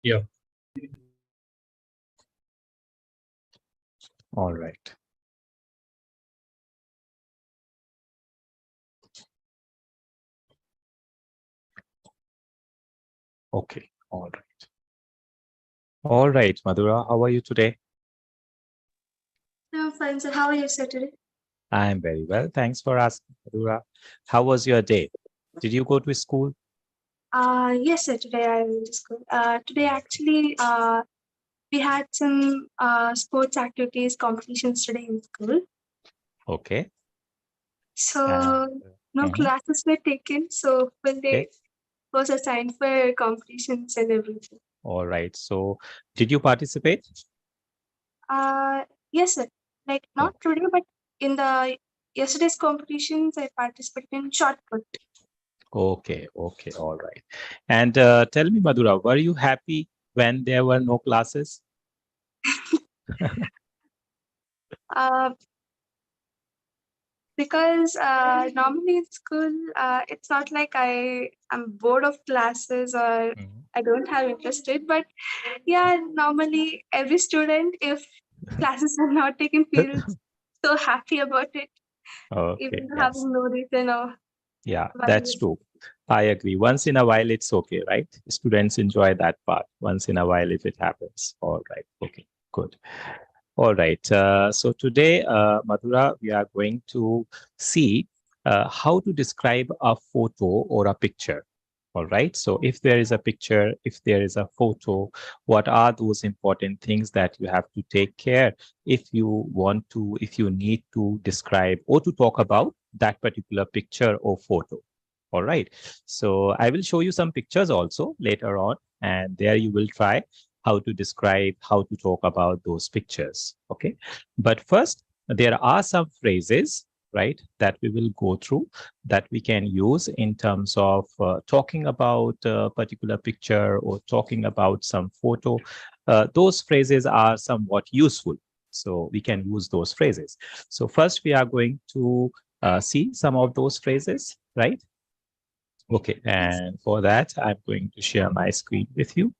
Yeah. All right. Okay. All right. All right, Madhura, how are you today? I'm fine, sir. How are you, sir, today? I'm very well. Thanks for asking, Madhura. How was your day? Did you go to school? Yes, sir. Today I went to school. Today actually, we had some sports activities, competitions today in school. Okay. So no Mhm. classes were taken. So full Okay. day was assigned for competitions and everything. All right. So, did you participate? Uh, yes, sir. Like Oh, not today, but in the yesterday's competitions, I participated in shot put. okay. Okay. All right. And tell me, Madhura, were you happy when there were no classes? Uh, because normally in school it's not like I'm bored of classes or Mhm. I don't have interested, but yeah, normally every student, if classes are not taken, feels so happy about it, Okay. even though Yes. having no reason or Yeah, why. that's true. I agree. Once in a while, it's okay, right? Students enjoy that part. Once in a while, if it happens. All right. Okay. Good. All right. So today, Madhura, we are going to see how to describe a photo or a picture. All right. So if there is a picture, if there is a photo, what are those important things that you have to take care if you want to, if you need to describe or to talk about that particular picture or photo? All right. So I will show you some pictures also later on, and there you will try how to describe, how to talk about those pictures. Okay. But first, there are some phrases, right, that we will go through that we can use in terms of talking about a particular picture or talking about some photo. Those phrases are somewhat useful. So we can use those phrases. So first, we are going to see some of those phrases, right? Okay, Yes. and for that, I'm going to share my screen with you.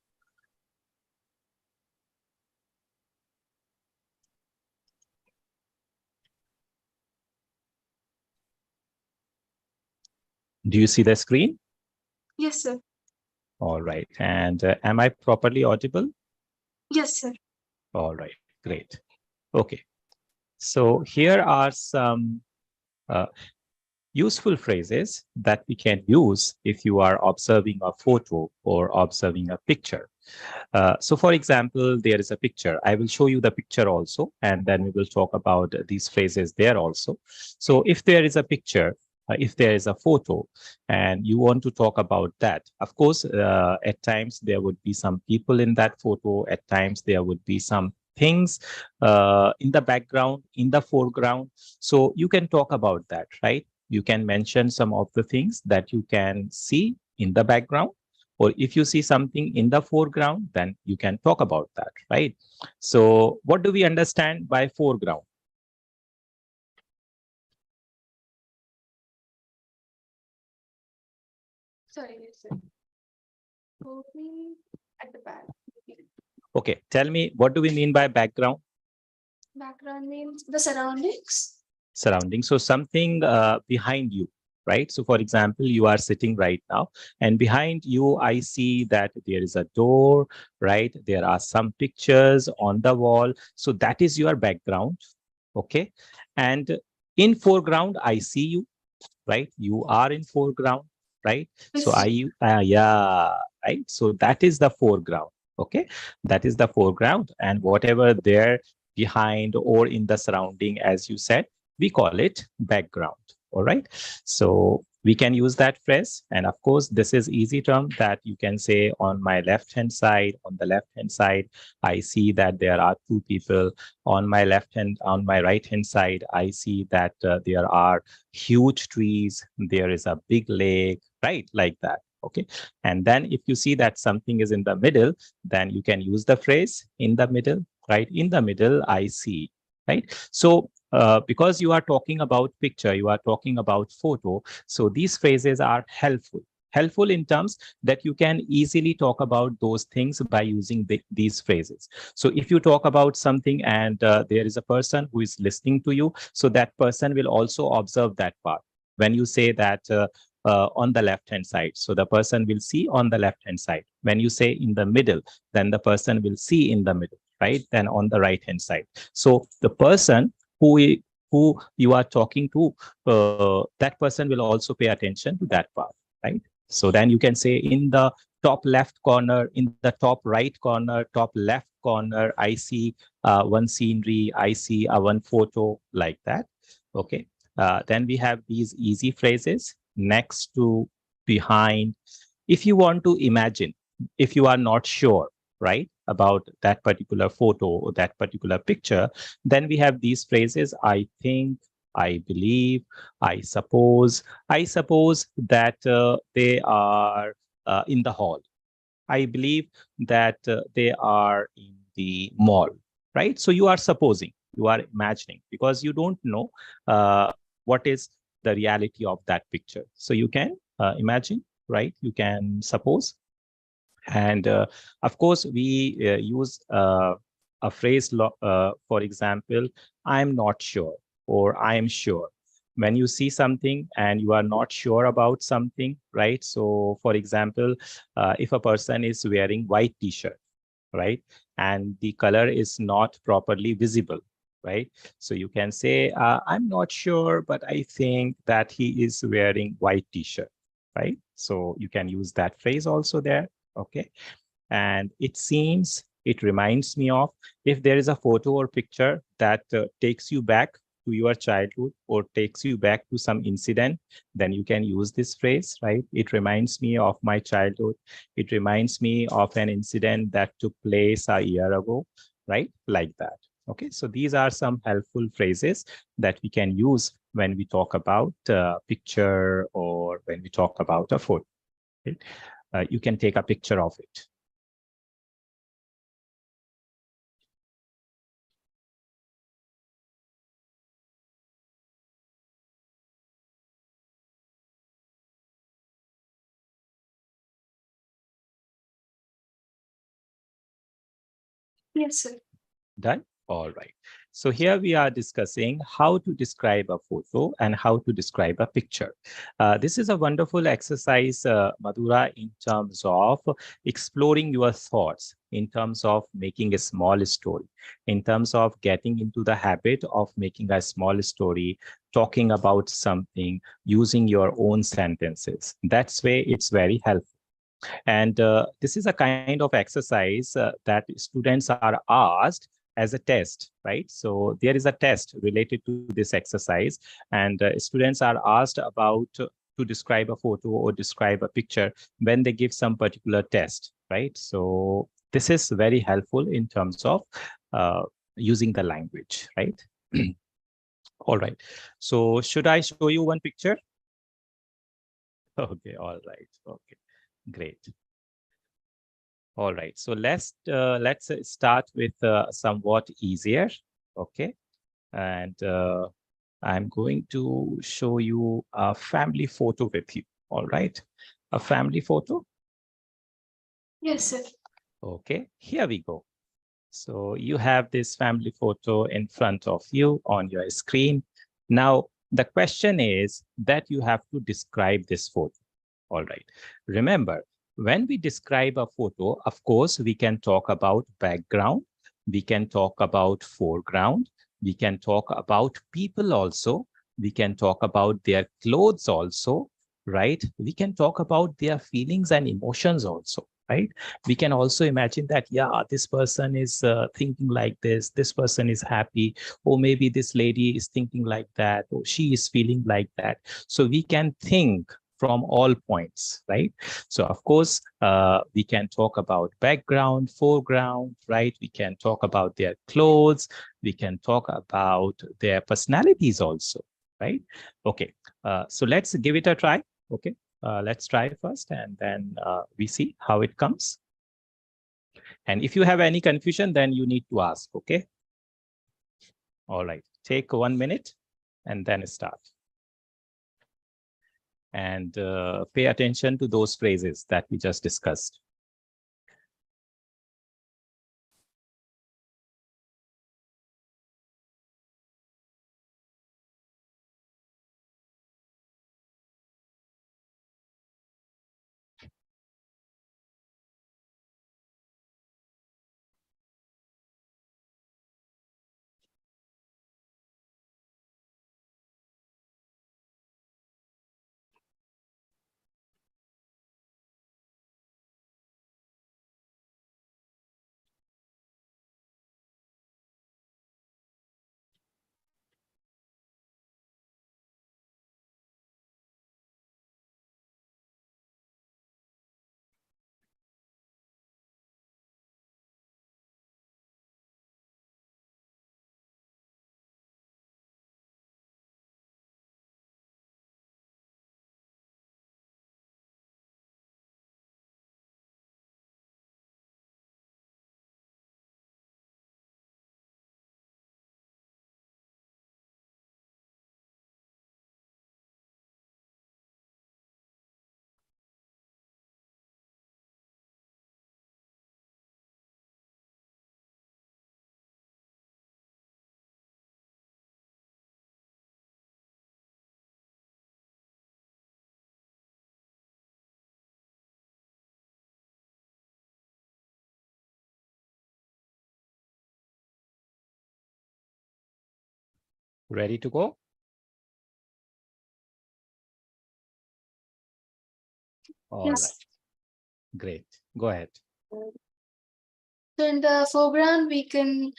Do you see the screen? Yes, sir. All right. And am I properly audible? Yes, sir. All right, great. Okay. So here are some uh, useful phrases that we can use if you are observing a photo or observing a picture. So for example, there is a picture. I will show you the picture also, and then we will talk about these phrases there also. So if there is a picture, if there is a photo and you want to talk about that, of course, at times there would be some people in that photo. At times there would be some things in the background, in the foreground. So you can talk about that, right? You can mention some of the things that you can see in the background, or if you see something in the foreground, then you can talk about that, right? So what do we understand by foreground? Sorry, yes, sir. Moving at the back. Okay, tell me, what do we mean by background? Background means the surroundings. Surrounding. So something behind you, right? So for example, you are sitting right now, and behind you, I see that there is a door, right? There are some pictures on the wall. So that is your background. Okay. And in foreground, I see you, right? You are in foreground, right? So Yes. yeah, right. So that is the foreground. Okay. That is the foreground, and whatever there behind or in the surrounding, as you said, we call it background. All right. So we can use that phrase. And of course, this is easy term that you can say on my left hand side. On the left hand side, I see that there are two people. On my left hand, on my right hand side, I see that there are huge trees, there is a big lake, right? Like that. Okay. And then if you see that something is in the middle, then you can use the phrase in the middle, right? In the middle, I see, right? So because you are talking about picture, you are talking about photo, so these phrases are helpful. Helpful in terms that you can easily talk about those things by using these phrases. So if you talk about something and there is a person who is listening to you, so that person will also observe that part. When you say that on the left hand side, so the person will see on the left hand side. When you say in the middle, then the person will see in the middle, right? Then on the right hand side. So the person who you are talking to, that person will also pay attention to that part, right? So then you can say in the top left corner, in the top right corner, top left corner, I see one scenery, I see one photo, like that. Okay. Then we have these easy phrases: next to, behind. If you want to imagine, if you are not sure, right, about that particular photo or that particular picture, then we have these phrases: I think, I believe, I suppose. I suppose that they are in the hall. I believe that they are in the mall, right? So you are supposing, you are imagining, because you don't know what is the reality of that picture. So you can imagine, right? You can suppose. And of course, we use a phrase, for example, I'm not sure, or I am sure. When you see something and you are not sure about something, right? So, for example, if a person is wearing white t-shirt, right, and the color is not properly visible, right? So you can say, I'm not sure, but I think that he is wearing white t-shirt, right? So you can use that phrase also there. Okay. And it seems, it reminds me of, if there is a photo or picture that takes you back to your childhood or takes you back to some incident, then you can use this phrase, right? It reminds me of my childhood. It reminds me of an incident that took place a year ago, right? Like that. Okay, so these are some helpful phrases that we can use when we talk about picture, or when we talk about a photo. Right? You can take a picture of it. Yes, sir. Done? All right. So here we are discussing how to describe a photo and how to describe a picture. This is a wonderful exercise, Madhura, in terms of exploring your thoughts, in terms of making a small story, in terms of getting into the habit of making a small story, talking about something, using your own sentences. That's way it's very helpful. And this is a kind of exercise that students are asked as a test, right? So there is a test related to this exercise, and students are asked about to describe a photo or describe a picture when they give some particular test, right? So this is very helpful in terms of using the language, right? All right. So should I show you one picture? Okay, all right. Okay, great. All right, so let's start with somewhat easier. Okay, and I'm going to show you a family photo with you. All right, a family photo. Yes, sir. Okay, here we go. So you have this family photo in front of you on your screen. Now, the question is that you have to describe this photo. All right. Remember, when we describe a photo, of course, we can talk about background. We can talk about foreground. We can talk about people also. We can talk about their clothes also, right? We can talk about their feelings and emotions also, right? We can also imagine that, yeah, this person is thinking like this person is happy, or maybe this lady is thinking like that, or she is feeling like that. So we can think from all points, right? So of course, we can talk about background, foreground, right? We can talk about their clothes. We can talk about their personalities also, right? Okay, so let's give it a try. Okay, let's try first, and then we see how it comes. And if you have any confusion, then you need to ask, okay? All right, take 1 minute and then start. and pay attention to those phrases that we just discussed. Ready to go? All Yes. right. Great. Go ahead. So in the foreground, we can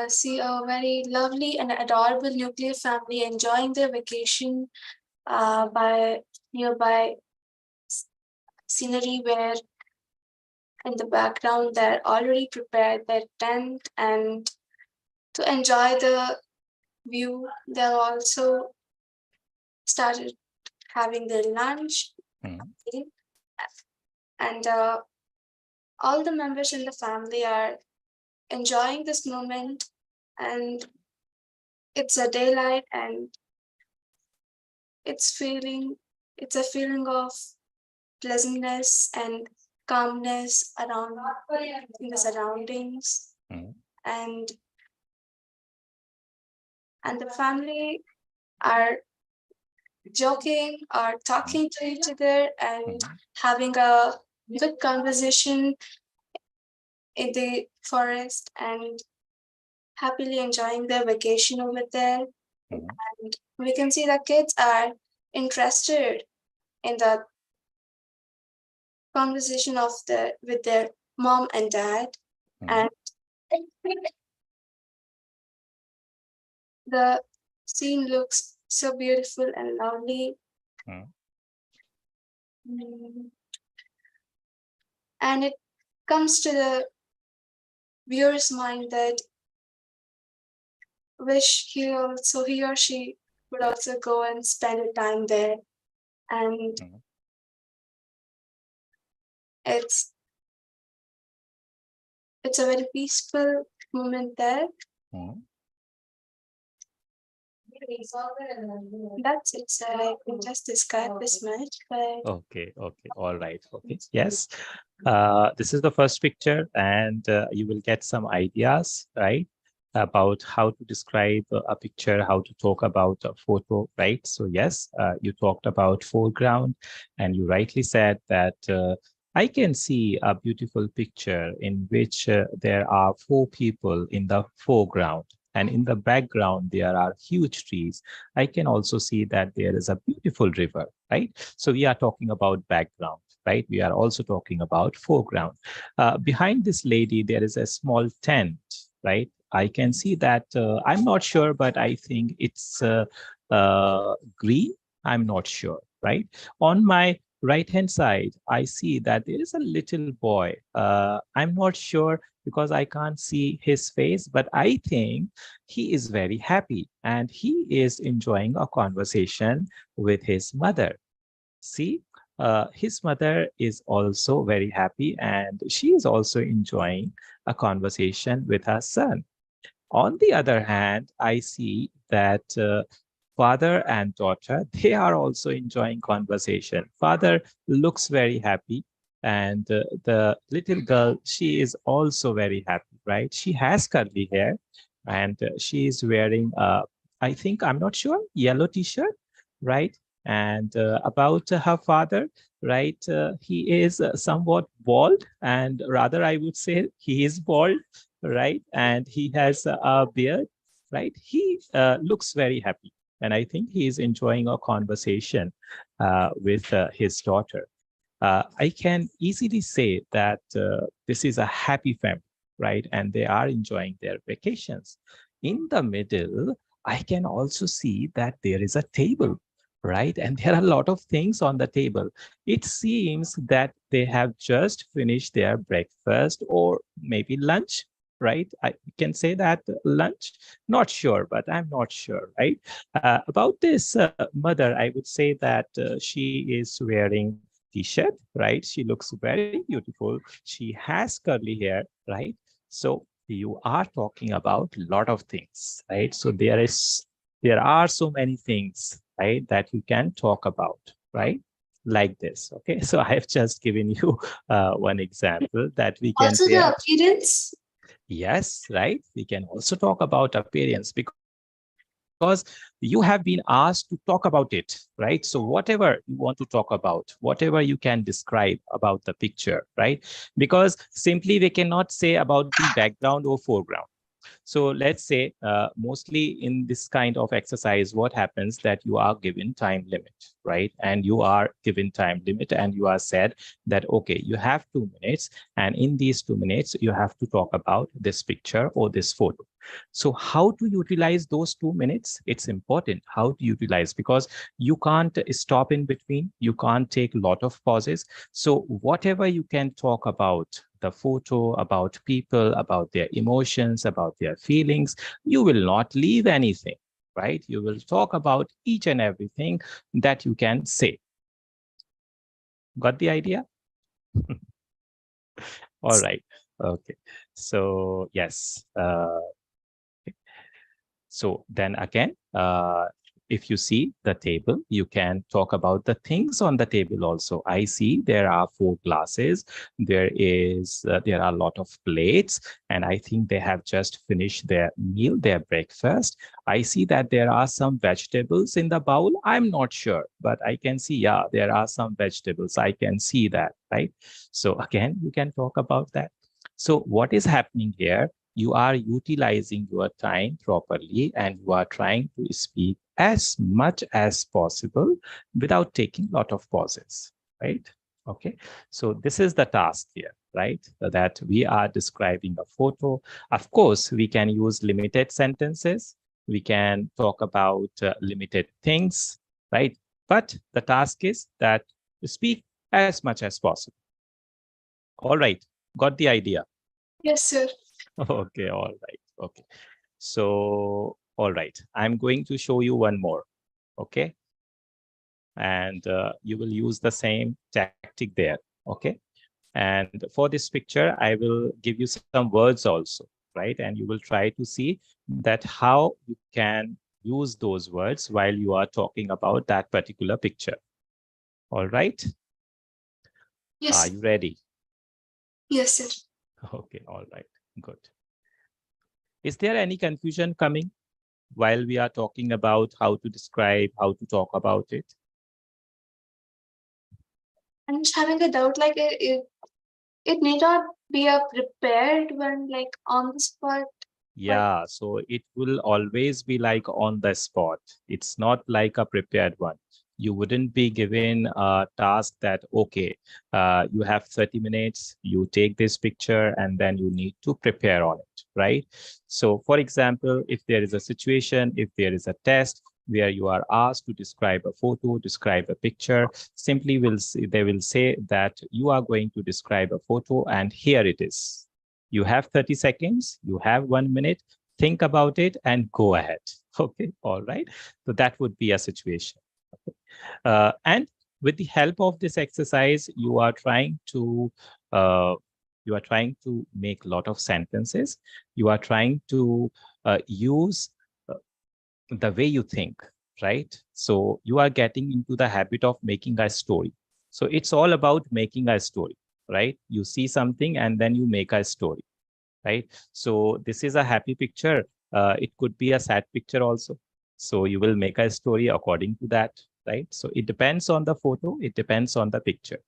see a very lovely and adorable nuclear family enjoying their vacation by nearby scenery, where in the background they're already prepared their tent, and to enjoy the view, they're also started having their lunch. And all the members in the family are enjoying this moment, and it's a daylight, and it's a feeling of pleasantness and calmness around in the surroundings. and the family are joking or talking to each other and having a good conversation in the forest and happily enjoying their vacation over there. And we can see the kids are interested in the conversation with their mom and dad. And the scene looks so beautiful and lovely. And it comes to the viewer's mind that wish he or she would also go and spend a time there. And it's a very peaceful moment there. That's it, sir. I can just describe this much. But Okay. All right. Okay. Yes. This is the first picture, and you will get some ideas, right, about how to describe a picture, how to talk about a photo, right? So yes, you talked about foreground, and you rightly said that I can see a beautiful picture in which there are 4 people in the foreground. And in the background, there are huge trees. I can also see that there is a beautiful river, right? So we are talking about background, right? We are also talking about foreground. Behind this lady, there is a small tent, right? I can see that, I'm not sure, but I think it's green. I'm not sure, right? On my right-hand side, I see that there is a little boy. I'm not sure because I can't see his face, but I think he is very happy and he is enjoying a conversation with his mother. See, his mother is also very happy and she is also enjoying a conversation with her son. On the other hand, I see that father and daughter, they are also enjoying conversation. Father looks very happy, and the little girl, she is also very happy, right? She has curly hair, and she is wearing, I think, I'm not sure, yellow t-shirt, right? And about her father, right? He is somewhat bald, and rather, I would say he is bald, right? And he has a beard, right? He looks very happy. And I think he is enjoying a conversation with his daughter. I can easily say that this is a happy family, right? And they are enjoying their vacations. In the middle, I can also see that there is a table, right? And there are a lot of things on the table. It seems that they have just finished their breakfast or maybe lunch, right? I can say that lunch, not sure, but I'm not sure, right? About this mother, I would say that she is wearing t-shirt, right? She looks very beautiful. She has curly hair, right? So you are talking about a lot of things, right? So there are so many things, right, that you can talk about, right? Like this. Okay. So I have just given you one example that we can Also say. the appearance. Yes, right. We can also talk about appearance because you have been asked to talk about it, right? So whatever you want to talk about, whatever you can describe about the picture, right? Because simply we cannot say about the background or foreground. So let's say mostly in this kind of exercise, what happens that you are given time limit, right? And you are given time limit and you are said that, okay, you have 2 minutes. And in these 2 minutes, you have to talk about this picture or this photo. So how to utilize those 2 minutes? It's important how to utilize, because you can't stop in between. You can't take a lot of pauses. So whatever you can talk about the photo, about people, about their emotions, about their feelings, you will not leave anything, right? You will talk about each and everything that you can say. Got the idea? All right. Okay. So yes. So then again, if you see the table, you can talk about the things on the table also. I see there are 4 glasses. There are a lot of plates, and I think they have just finished their meal, their breakfast. I see that there are some vegetables in the bowl. I'm not sure, but I can see, yeah, there are some vegetables. I can see that, right? So again, you can talk about that. So what is happening here? You are utilizing your time properly and you are trying to speak as much as possible without taking a lot of pauses, right? Okay, so this is the task here, right? That we are describing a photo. Of course, we can use limited sentences. We can talk about limited things, right? But the task is that to speak as much as possible. All right, got the idea? Yes, sir. Okay, all right. Okay. So, all right. I'm going to show you one more. Okay. And you will use the same tactic there. Okay. And for this picture, I will give you some words also, right? And you will try to see that how you can use those words while you are talking about that particular picture. All right. Are Yes. you ready? Yes, sir. Okay. All right. Good. Is there any confusion coming while we are talking about how to describe, how to talk about it? I'm just having a doubt, like it need not be a prepared one, like on the spot. But Yeah, so it will always be like on the spot. It's not like a prepared one. You wouldn't be given a task that, okay, you have 30 minutes, you take this picture, and then you need to prepare on it, right? So, for example, if there is a situation, if there is a test where you are asked to describe a photo, describe a picture, simply they will say that you are going to describe a photo, and here it is. You have 30 seconds, you have 1 minute, think about it and go ahead. Okay, all right. So that would be a situation. Okay. And with the help of this exercise, uh, you are trying to make a lot of sentences. You are trying to use the way you think, right? So you are getting into the habit of making a story. So it's all about making a story, right? You see something and then you make a story, right? So this is a happy picture. It could be a sad picture also. So you will make a story according to that, right? So it depends on the photo. It depends on the picture.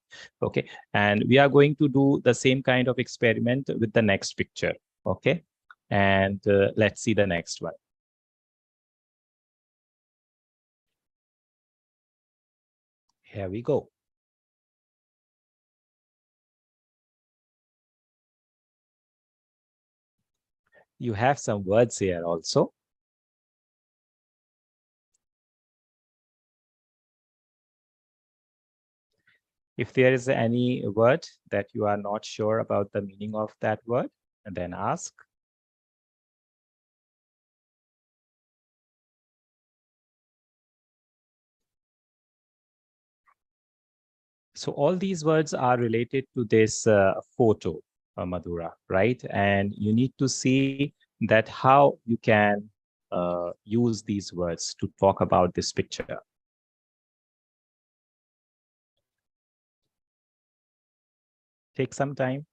Okay. And we are going to do the same kind of experiment with the next picture. Okay. And let's see the next one. Here we go. You have some words here also. If there is any word that you are not sure about the meaning of that word, then ask. So all these words are related to this photo, Madhura, right? And you need to see that how you can use these words to talk about this picture. Take some time.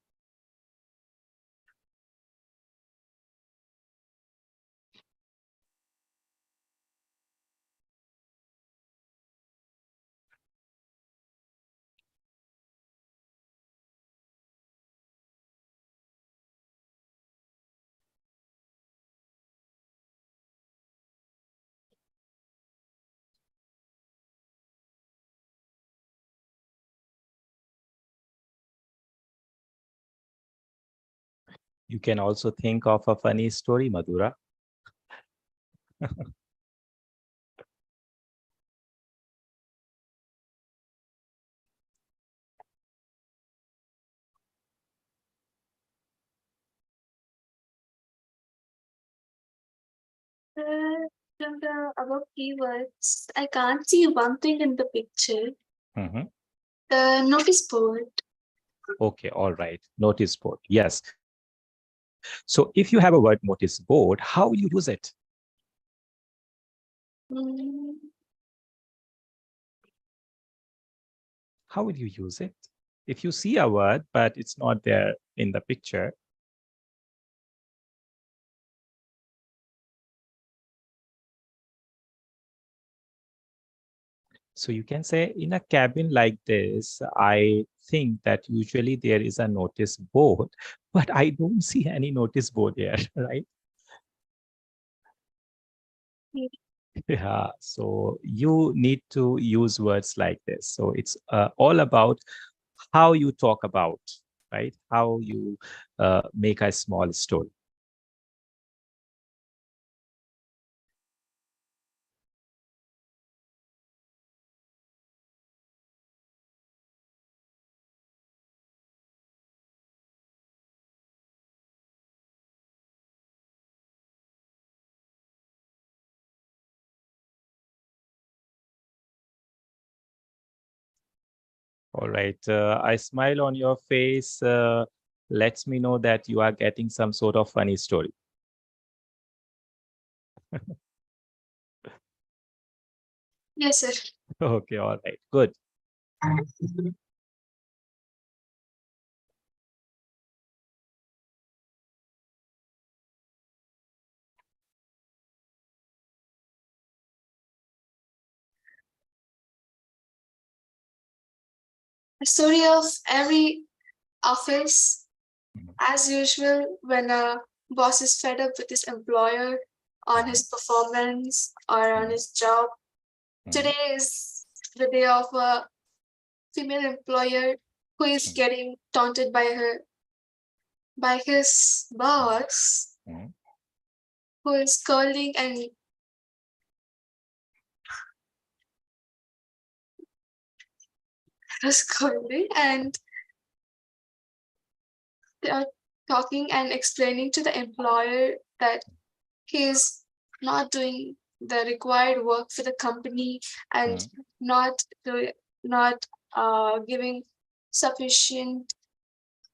You can also think of a funny story, Madhura. From the above keywords, I can't see one thing in the picture. Mhm. The notice board. Okay, all right. Notice board. Yes. So if you have a word notice board, how will you use it? Mm, How will you use it? If you see a word, but it's not there in the picture, so you can say in a cabin like this, I think that usually there is a notice board, but I don't see any notice board here, right? Yeah, so you need to use words like this. So it's all about how you talk about, right? How you make a small story. All right. I smile on your face. Lets me know that you are getting some sort of funny story. yes, sir. Okay. All right. Good. A story of every office, Mhm. as usual, when a boss is fed up with his employer on his performance or on Mhm. his job. Mhm. Today is the day of a female employer who is Mhm. getting taunted by his boss, Mhm. who is scolding and scolding, and they are talking and explaining to the employer that he is not doing the required work for the company and Mhm. not doing not giving sufficient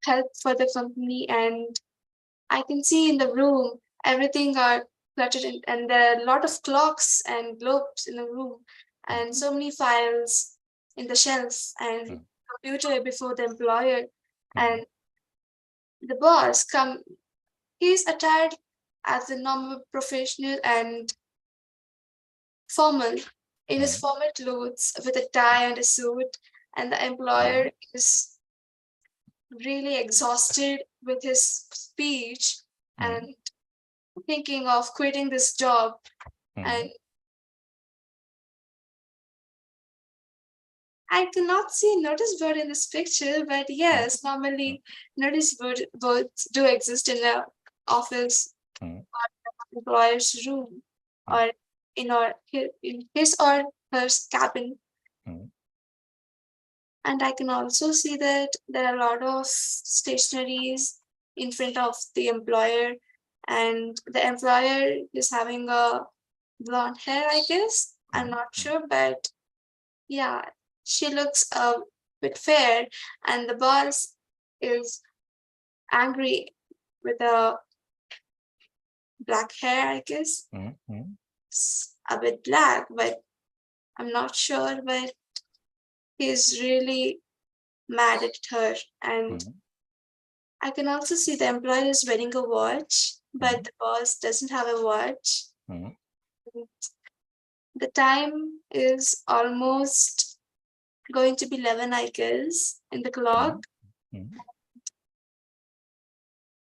help for the company. And I can see in the room everything are cluttered in, and there are a lot of clocks and globes in the room, and so many files in the shelf, and computer before the employer, and the boss come. He's attired as a normal professional and formal in his formal clothes with a tie and a suit, and the employer is really exhausted with his speech and thinking of quitting this job. And I cannot see notice board in this picture, but yes, normally boards do exist in the office or employer's room or in his or her cabin. And I can also see that there are a lot of stationaries in front of the employer, and the employer is having a blonde hair, I guess. I'm not sure, but yeah, she looks a bit fair, and the boss is angry with a black hair, I guess. It's a bit black, but I'm not sure, but he's really mad at her. And I can also see the employer is wearing a watch, but the boss doesn't have a watch. The time is almost going to be 11, I guess, in the clock.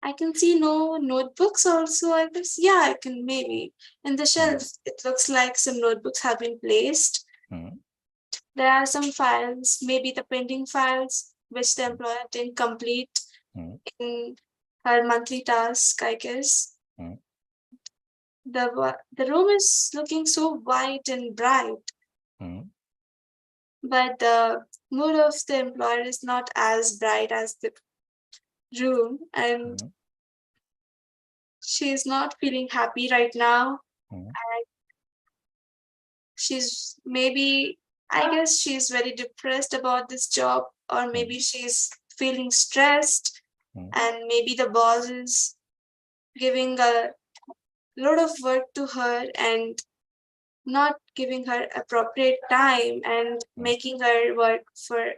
I can see no notebooks also, I guess. Yeah, I can maybe. In the shelf, it looks like some notebooks have been placed. There are some files, maybe the pending files, which the employer didn't complete in her monthly task, I guess. The room is looking so white and bright, but the mood of the employer is not as bright as the room, and she's not feeling happy right now. She's maybe, I guess she's very depressed about this job, or maybe she's feeling stressed, and maybe the boss is giving a lot of work to her and not giving her appropriate time and making her work for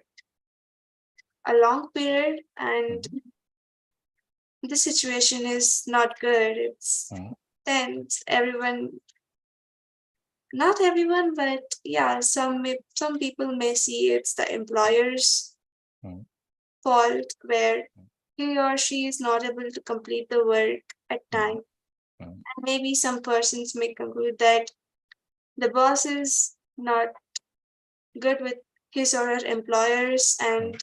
a long period, and the situation is not good. It's tense. Not everyone, but yeah, some people may see it's the employer's fault where he or she is not able to complete the work at time. And maybe some persons may conclude that the boss is not good with his or her employers and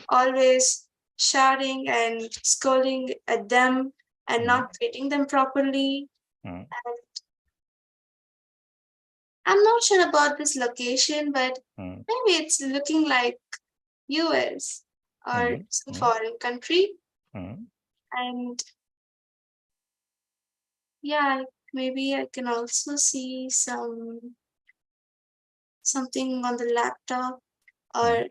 always shouting and scolding at them and not treating them properly. And I'm not sure about this location, but maybe it's looking like US or some foreign country. And yeah, maybe I can also see something on the laptop, or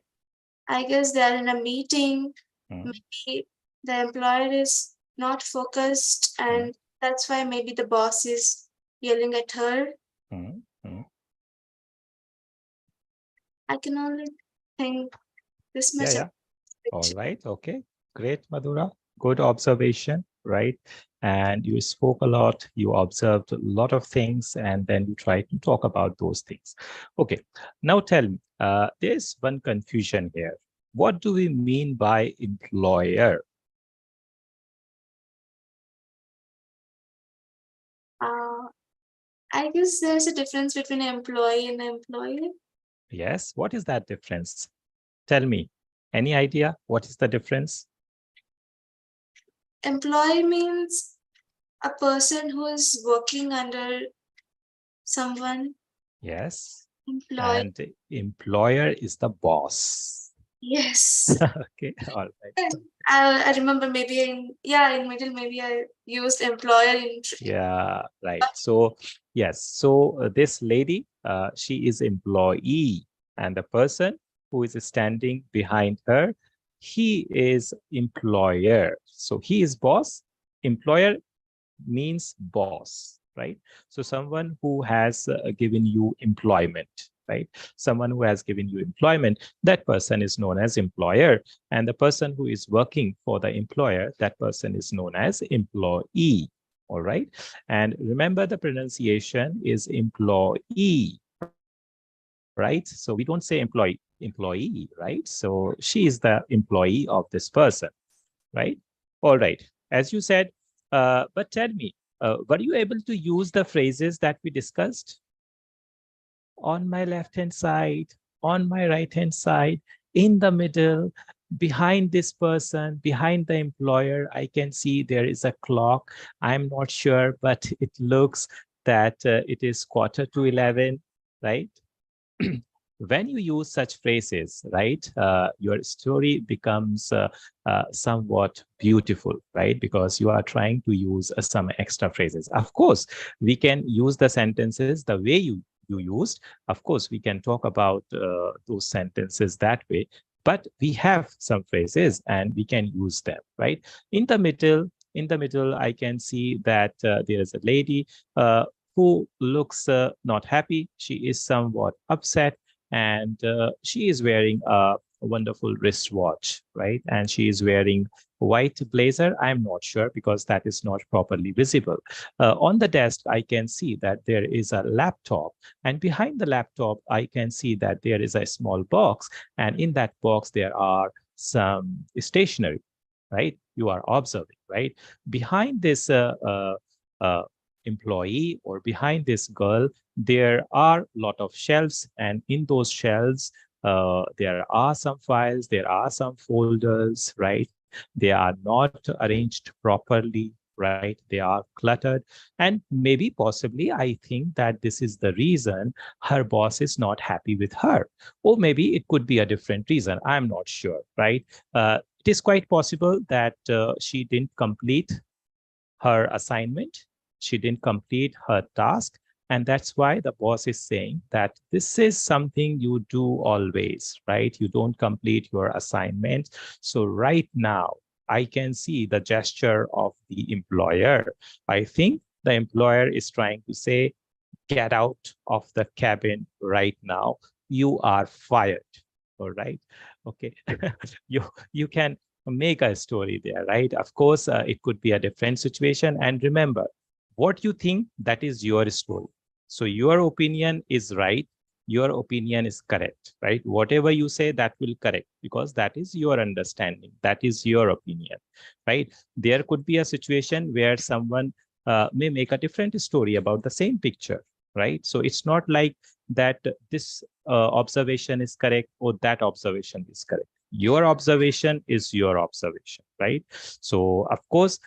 I guess they're in a meeting. Maybe the employer is not focused, and that's why maybe the boss is yelling at her. I can only think this much. All right. Okay. Great, Madhura. Good observation, right? And you spoke a lot, you observed a lot of things, and then you tried to talk about those things. Okay. Now tell me, there's one confusion here. What do we mean by employer? I guess there's a difference between an employee and an employer. Yes. What is that difference? Tell me. Any idea? What is the difference? Employee means a person who is working under someone. Yes. Employee. And employer is the boss. Yes. Okay. All right. I remember maybe in middle maybe I used employer in. Yeah, right. So yes, so this lady, she is employee, and the person who is standing behind her, he is employer. So he is boss. Employer means boss, right? So someone who has given you employment, right? Someone who has given you employment, that person is known as employer. And the person who is working for the employer, that person is known as employee. All right. And remember, the pronunciation is employee, right? So we don't say employee, right? So she is the employee of this person, right? All right. As you said, but tell me, were you able to use the phrases that we discussed? On my left hand side, on my right hand side, in the middle, behind this person, behind the employer, I can see there is a clock. I'm not sure, but it looks that it is 11:15, right? When you use such phrases, right, your story becomes somewhat beautiful, right? Because you are trying to use some extra phrases. Of course, we can use the sentences the way you used. Of course, we can talk about those sentences that way, but we have some phrases and we can use them, right? In the middle, I can see that there is a lady who looks not happy. She is somewhat upset, and she is wearing a wonderful wristwatch, right? And she is wearing white blazer. I'm not sure because that is not properly visible. On the desk, I can see that there is a laptop, and behind the laptop, I can see that there is a small box, and in that box, there are some stationery, right? You are observing, right? Behind this uh, employee, or behind this girl, there are a lot of shelves, and in those shelves, there are some files, there are some folders, right? They are not arranged properly, right? They are cluttered. And maybe, possibly, I think that this is the reason her boss is not happy with her. Or maybe it could be a different reason. I'm not sure, right? It is quite possible that she didn't complete her assignment. She didn't complete her task. And that's why the boss is saying that this is something you do always, right? You don't complete your assignment. So right now, I can see the gesture of the employer. I think the employer is trying to say, get out of the cabin right now. You are fired. All right. Okay. you you can make a story there, right? Of course, it could be a different situation. And remember, what you think, that is your story. So your opinion is right. Your opinion is correct, right? Whatever you say, that will correct, because that is your understanding. That is your opinion, right? There could be a situation where someone may make a different story about the same picture, right? So it's not like that this observation is correct or that observation is correct. Your observation is your observation, right? So of course,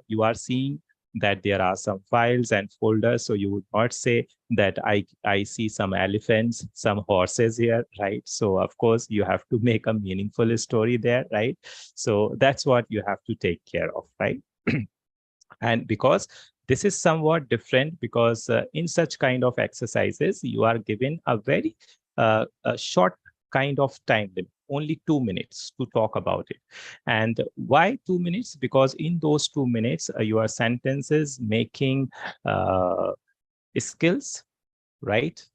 you are seeing that there are some files and folders. So you would not say that I see some elephants, some horses here, right? So of course, you have to make a meaningful story there, right? So that's what you have to take care of, right? And because this is somewhat different, because in such kind of exercises, you are given a very a short kind of time limit, only 2 minutes to talk about it. And why 2 minutes? Because in those 2 minutes, your sentences making skills, right?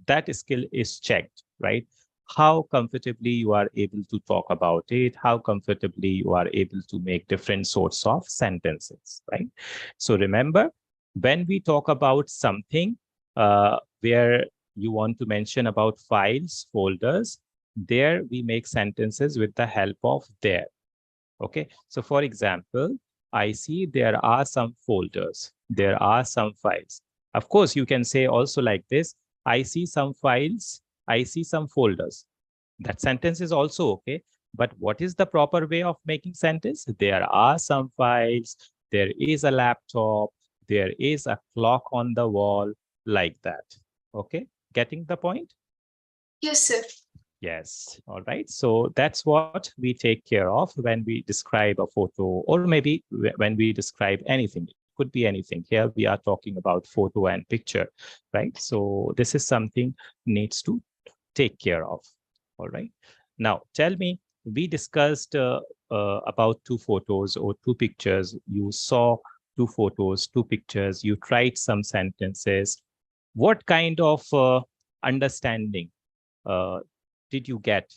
That skill is checked, right? How comfortably you are able to talk about it, how comfortably you are able to make different sorts of sentences, right? So remember, when we talk about something where you want to mention about files, folders, there we make sentences with the help of there. Okay, so for example, I see there are some folders, there are some files. Of course, you can say also like this, I see some files, I see some folders. That sentence is also okay. But what is the proper way of making sentence? There are some files, there is a laptop, there is a clock on the wall, like that. Okay, getting the point? Yes, sir. Yes. All right. So that's what we take care of when we describe a photo, or maybe when we describe anything. It could be anything. Here we are talking about photo and picture, right? So this is something needs to take care of. All right. Now, tell me, we discussed about two photos or two pictures. You saw two photos, two pictures, you tried some sentences. What kind of understanding did you get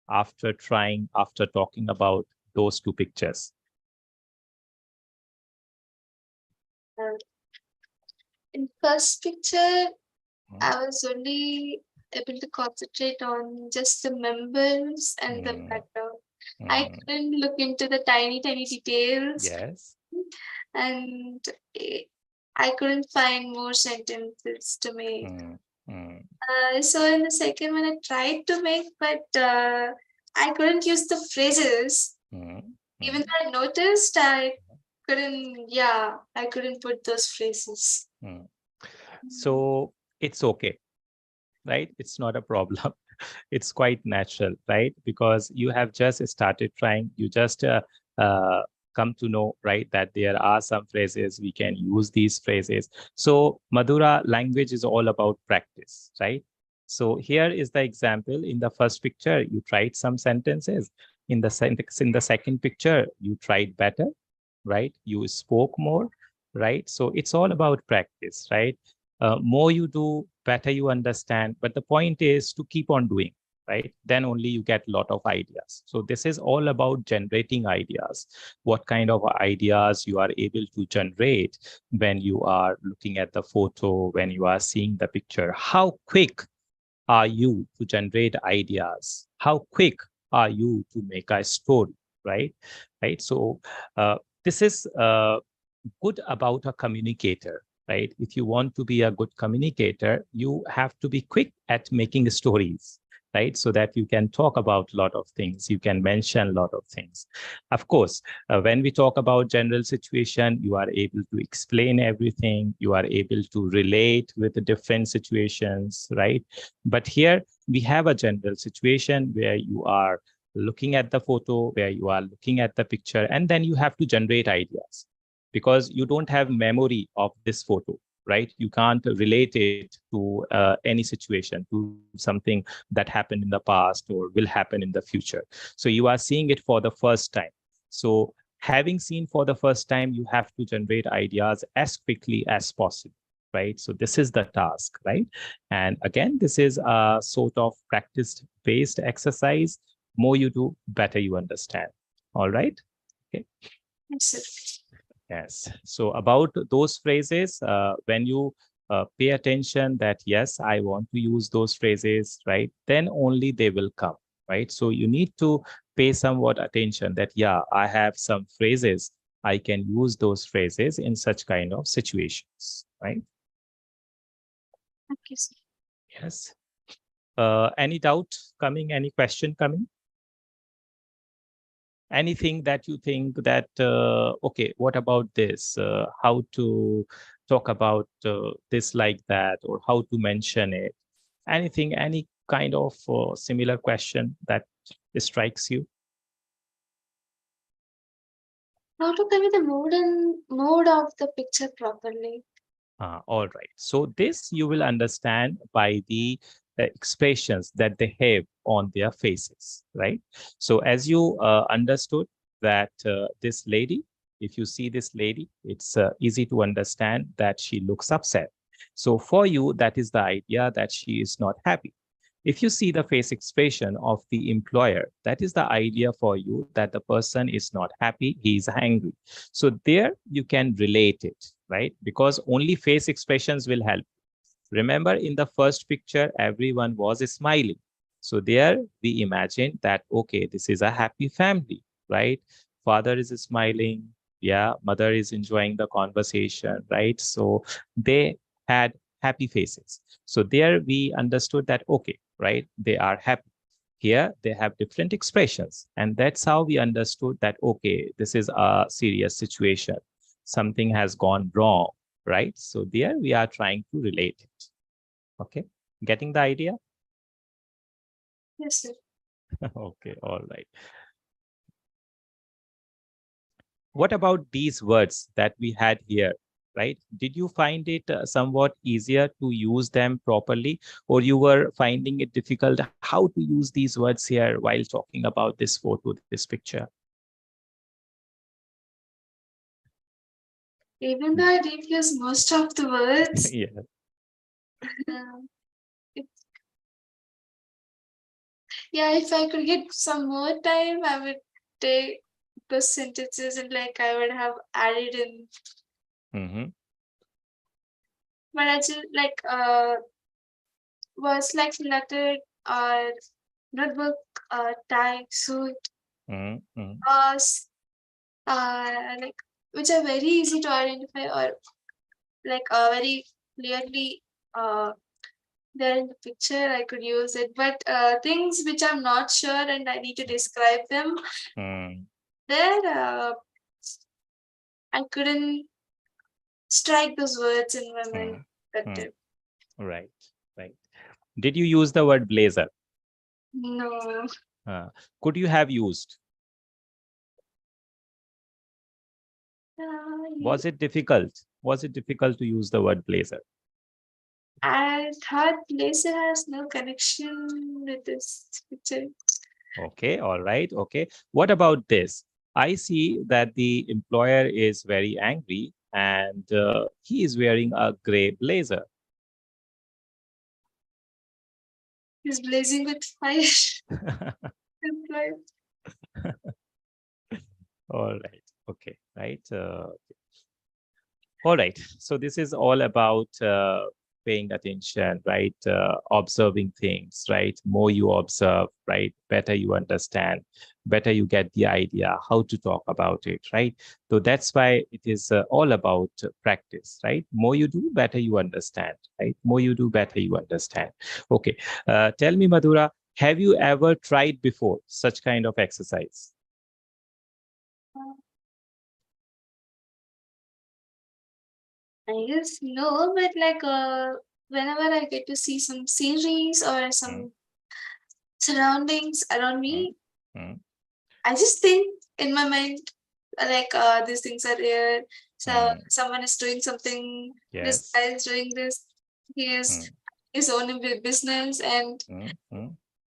after trying, after talking about those two pictures? In first picture, I was only able to concentrate on just the members and the background. I couldn't look into the tiny details. Yes. And I couldn't find more sentences to make. So in the second one, I tried to make, but I couldn't use the phrases. Even though I noticed, I couldn't put those phrases. So it's okay, right? It's not a problem. It's quite natural, right? Because you have just started trying, you just come to know, right, that there are some phrases, we can use these phrases. So Madhura, language is all about practice, right? So here is the example. In the first picture, you tried some sentences. In the second picture, you tried better, right? You spoke more, right? So it's all about practice, right? More you do, better you understand. But the point is to keep on doing, right? Then only you get a lot of ideas. So this is all about generating ideas. What kind of ideas you are able to generate when you are looking at the photo, when you are seeing the picture. How quick are you to generate ideas? How quick are you to make a story, right? Right. So this is good about a communicator, right? If you want to be a good communicator, you have to be quick at making stories, right? So that you can talk about a lot of things, you can mention a lot of things. Of course, when we talk about general situation, you are able to explain everything, you are able to relate with the different situations, right? But here we have a general situation where you are looking at the photo, where you are looking at the picture, and then you have to generate ideas because you don't have memory of this photo, right? You can't relate it to any situation, to something that happened in the past or will happen in the future. So you are seeing it for the first time. So having seen for the first time, you have to generate ideas as quickly as possible, right? So this is the task, right? And again, this is a sort of practice-based exercise. More you do, better you understand. All right? Okay. Yes. So about those phrases, when you pay attention that, yes, I want to use those phrases, right? Then only they will come, right? So you need to pay somewhat attention that, yeah, I have some phrases. I can use those phrases in such kind of situations, right? Okay, sir. Yes. Any doubt coming? Any question coming? Anything that you think that, okay, what about this? How to talk about this like that, or how to mention it? Anything, any kind of similar question that strikes you? How to convey the mood of the picture properly? All right. So this you will understand by the expressions that they have on their faces, right? So as you understood that this lady, if you see this lady, it's easy to understand that she looks upset. So for you, that is the idea that she is not happy. If you see the face expression of the employer, that is the idea for you that the person is not happy, he is angry. So there you can relate it, right? Because only face expressions will help. Remember, in the first picture, everyone was smiling. So there we imagine that, okay, this is a happy family, right? Father is smiling. Yeah, mother is enjoying the conversation, right? So they had happy faces. So there we understood that, okay, right, they are happy. Here they have different expressions. And that's how we understood that, okay, this is a serious situation. Something has gone wrong, right? So there we are trying to relate it. Okay, getting the idea? Yes, sir. Okay, all right. What about these words that we had here, right? Did you find it somewhat easier to use them properly, or you were finding it difficult how to use these words here while talking about this photo, this picture? Even though I didn't use most of the words, Yeah. it, yeah, if I could get some more time, I would take those sentences and like I would have added in. But I just like words like letter or notebook, tie, suit, us, like which are very easy to identify or like very clearly there in the picture I could use it. But things which I'm not sure and I need to describe them, there I couldn't strike those words in my mind that time. Right, right. Did you use the word blazer? No. Could you have used? Was it difficult? Was it difficult to use the word blazer? I thought blazer has no connection with this picture. Okay, all right, okay. What about this? I see that the employer is very angry and he is wearing a gray blazer. He's blazing with fire. All right, okay, right. All right. So this is all about paying attention, right? Observing things, right? More you observe, right? Better you understand, better you get the idea how to talk about it, right? So that's why it is all about practice, right? More you do, better you understand, right? More you do, better you understand. Okay. Tell me, Madhura, have you ever tried before such kind of exercise? I guess no, but like whenever I get to see some sceneries or some surroundings around me, I just think in my mind like these things are here. So someone is doing something. This Yes. guy is doing this. He is his own business and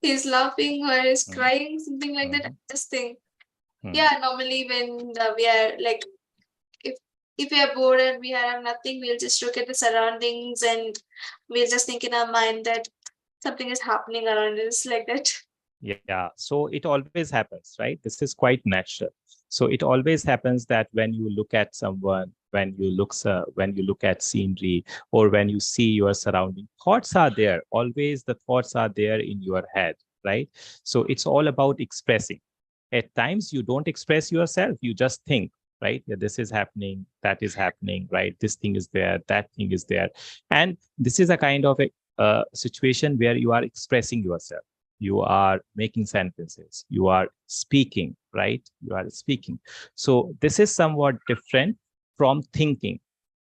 he's laughing or is crying, something like that. I just think, yeah. Normally when we are like if we are bored and we have nothing, we'll just look at the surroundings and we'll just think in our mind that something is happening around us like that. Yeah, so it always happens, right? This is quite natural. So it always happens that when you look at someone, when you look at scenery, or when you see your surrounding, thoughts are there. Always the thoughts are there in your head, right? So it's all about expressing. At times you don't express yourself, you just think, right? Yeah, this is happening, that is happening, right? This thing is there, that thing is there. And this is a kind of a situation where you are expressing yourself, you are making sentences, you are speaking, right? You are speaking. So this is somewhat different from thinking.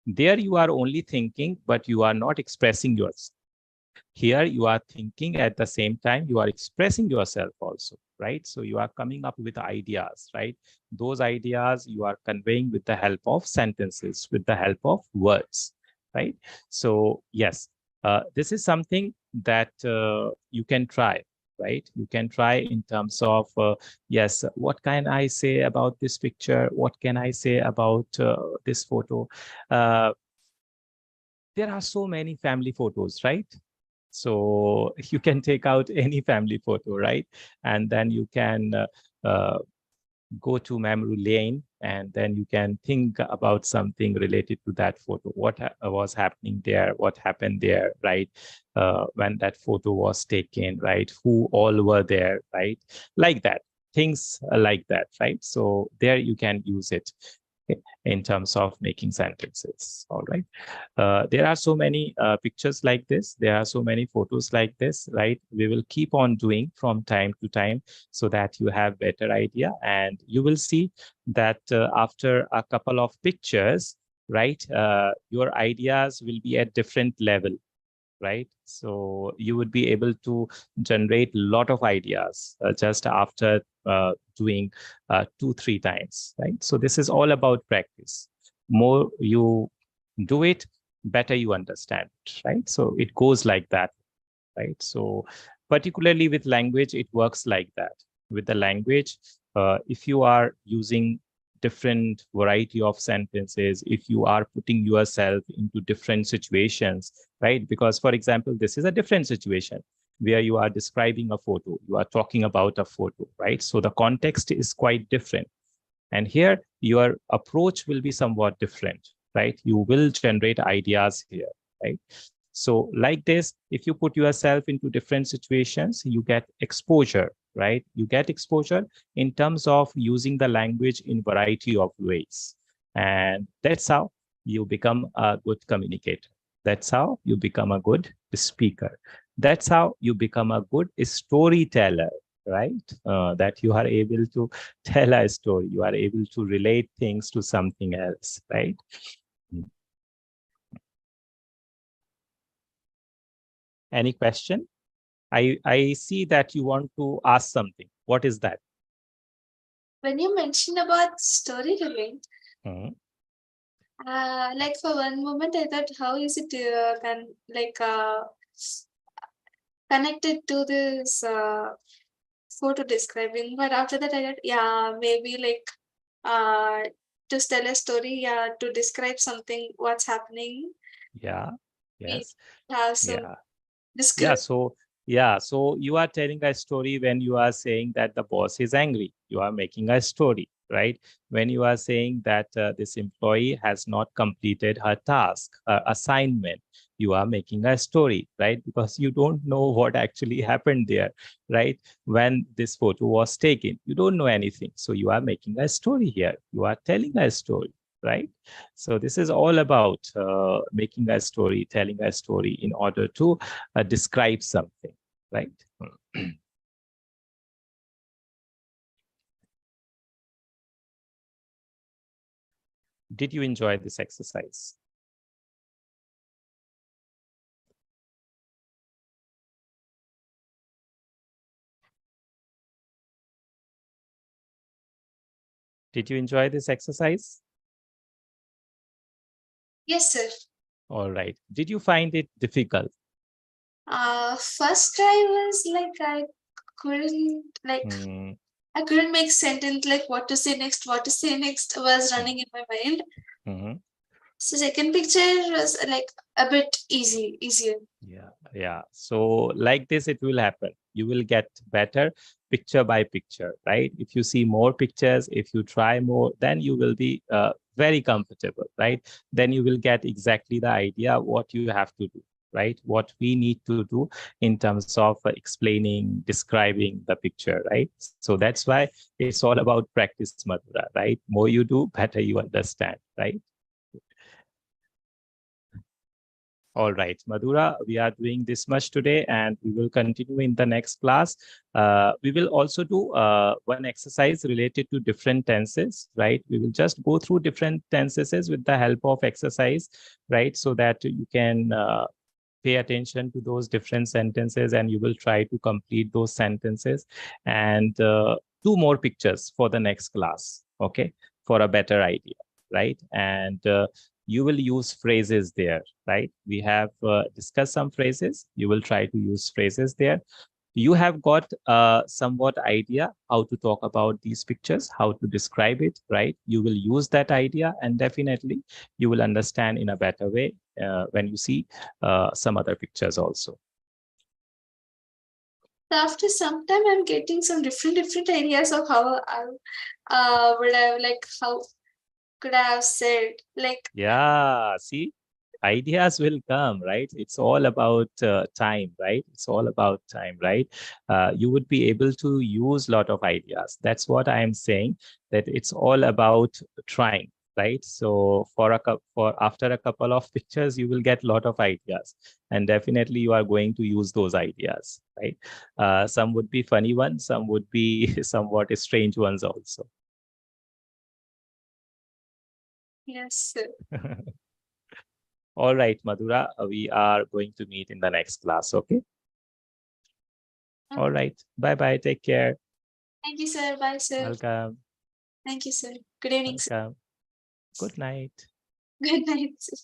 There you are only thinking, but you are not expressing yourself. Here you are thinking, at the same time you are expressing yourself also, right? So you are coming up with ideas, right? Those ideas you are conveying with the help of sentences, with the help of words, right? So yes, this is something that you can try, right? You can try in terms of yes, what can I say about this picture, what can I say about this photo. uh, there are so many family photos, right? So you can take out any family photo, right? And then you can go to memory lane, and then you can think about something related to that photo. What was happening there? What happened there, right? When that photo was taken, right? Who all were there, right? Like that. Things like that, right? So there you can use it in terms of making sentences. All right. There are so many pictures like this. There are so many photos like this, right? We will keep on doing from time to time so that you have better idea, and you will see that after a couple of pictures, right, your ideas will be at different level, right? So you would be able to generate a lot of ideas just after doing 2-3 times, right? So this is all about practice. More you do it, better you understand it, right? So it goes like that, right? So particularly with language, it works like that. With the language, if you are using different variety of sentences, if you are putting yourself into different situations, right? Because, for example, this is a different situation where you are describing a photo, you are talking about a photo, right? So the context is quite different. And here, your approach will be somewhat different, right? You will generate ideas here, right? So like this, if you put yourself into different situations, you get exposure, right? You get exposure in terms of using the language in variety of ways. And that's how you become a good communicator. That's how you become a good speaker. That's how you become a good storyteller, right? That you are able to tell a story. You are able to relate things to something else, right? Any question? I see that you want to ask something. What is that? When you mentioned about storytelling, like for one moment I thought, how is it connected to this photo describing? But after that I thought, yeah, maybe like to tell a story, yeah, to describe something, what's happening. Yeah. We Yes. have some Yeah. Yeah. description. So you are telling a story when you are saying that the boss is angry. You are making a story, right? When you are saying that this employee has not completed her task, assignment, you are making a story, right? Because you don't know what actually happened there, right? When this photo was taken, you don't know anything. So you are making a story here. You are telling a story, right? So this is all about making a story, telling a story in order to describe something, right? Did you enjoy this exercise? Did you enjoy this exercise? Yes, sir. All right. Did you find it difficult? First try was like couldn't like I couldn't make sentence, like what to say next was running in my mind. So second picture was like a bit easier. Yeah. So like this, it will happen. You will get better picture by picture, right? If you see more pictures, if you try more, then you will be very comfortable, right? Then you will get exactly the idea what you have to do, right? What we need to do in terms of explaining, describing the picture, right? So that's why it's all about practice, Madhura, right? More you do, better you understand, right? All right, Madhura, we are doing this much today and we will continue in the next class. We will also do one exercise related to different tenses, right? We will just go through different tenses with the help of exercise, right? So that you can pay attention to those different sentences and you will try to complete those sentences and do more pictures for the next class, okay? For a better idea, right? And you will use phrases there, right? We have discussed some phrases. You will try to use phrases there. You have got somewhat idea how to talk about these pictures, how to describe it, right? You will use that idea and definitely you will understand in a better way when you see some other pictures also. After some time, I'm getting some different ideas of how I would have like how could I have said like. Yeah, see, ideas will come, right? It's all about time, right? It's all about time, right? You would be able to use a lot of ideas. That's what I am saying, that it's all about trying, right? So for after a couple of pictures, you will get a lot of ideas, and definitely you are going to use those ideas, right? Some would be funny ones, some would be somewhat strange ones also. Yes. All right, Madhura, we are going to meet in the next class, okay? All right. Bye-bye. Take care. Thank you, sir. Bye, sir. Welcome. Thank you, sir. Good evening, sir. Welcome. Good night. Good night, sir.